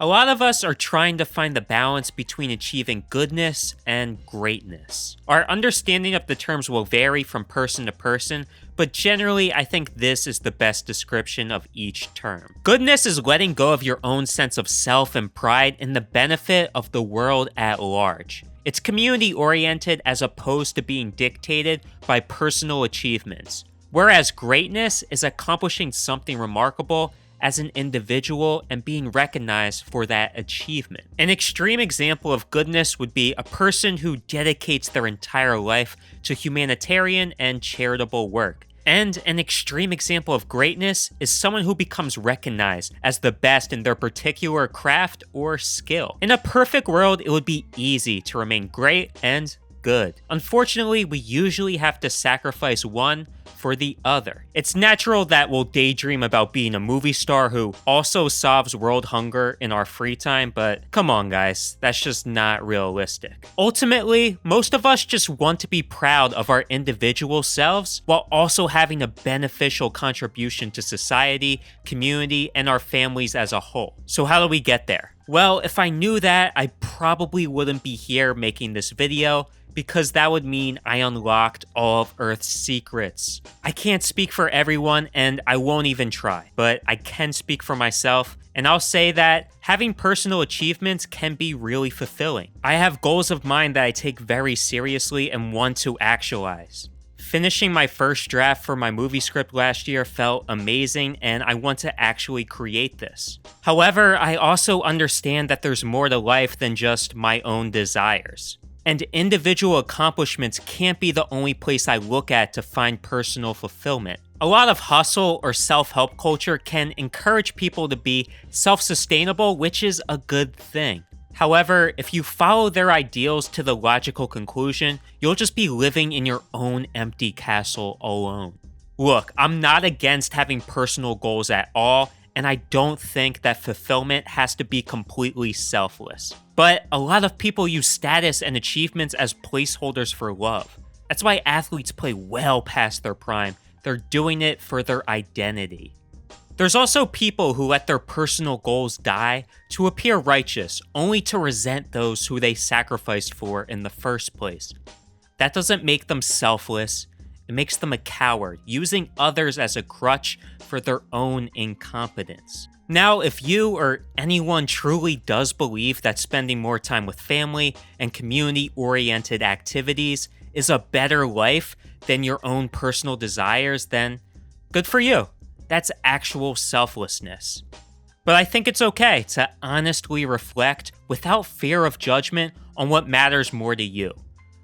A lot of us are trying to find the balance between achieving goodness and greatness. Our understanding of the terms will vary from person to person, but generally I think this is the best description of each term. Goodness is letting go of your own sense of self and pride in the benefit of the world at large. It's community-oriented as opposed to being dictated by personal achievements. Whereas greatness is accomplishing something remarkable as an individual and being recognized for that achievement. An extreme example of goodness would be a person who dedicates their entire life to humanitarian and charitable work. And an extreme example of greatness is someone who becomes recognized as the best in their particular craft or skill. In a perfect world, it would be easy to remain great and good. Unfortunately, we usually have to sacrifice one for the other. It's natural that we'll daydream about being a movie star who also solves world hunger in our free time, but come on guys, that's just not realistic. Ultimately, most of us just want to be proud of our individual selves while also having a beneficial contribution to society, community, and our families as a whole. So how do we get there? Well, if I knew that, I probably wouldn't be here making this video, because that would mean I unlocked all of Earth's secrets. I can't speak for everyone, and I won't even try, but I can speak for myself, and I'll say that having personal achievements can be really fulfilling. I have goals of mine that I take very seriously and want to actualize. Finishing my first draft for my movie script last year felt amazing, and I want to actually create this. However, I also understand that there's more to life than just my own desires. And individual accomplishments can't be the only place I look at to find personal fulfillment. A lot of hustle or self-help culture can encourage people to be self-sustainable, which is a good thing. However, if you follow their ideals to the logical conclusion, you'll just be living in your own empty castle alone. Look, I'm not against having personal goals at all, and I don't think that fulfillment has to be completely selfless. But a lot of people use status and achievements as placeholders for love. That's why athletes play well past their prime. They're doing it for their identity. There's also people who let their personal goals die to appear righteous, only to resent those who they sacrificed for in the first place. That doesn't make them selfless. It makes them a coward, using others as a crutch for their own incompetence. Now, if you or anyone truly does believe that spending more time with family and community-oriented activities is a better life than your own personal desires, then good for you. That's actual selflessness. But I think it's okay to honestly reflect without fear of judgment on what matters more to you.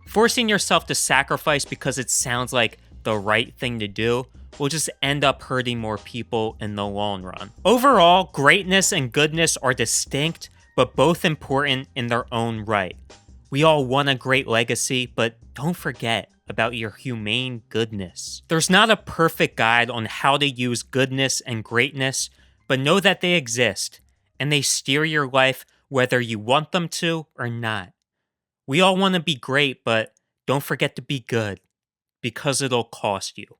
Forcing yourself to sacrifice because it sounds like the right thing to do will just end up hurting more people in the long run. Overall, greatness and goodness are distinct, but both important in their own right. We all want a great legacy, but don't forget about your humane goodness. There's not a perfect guide on how to use goodness and greatness, but know that they exist, and they steer your life whether you want them to or not. We all want to be great, but don't forget to be good, because it'll cost you.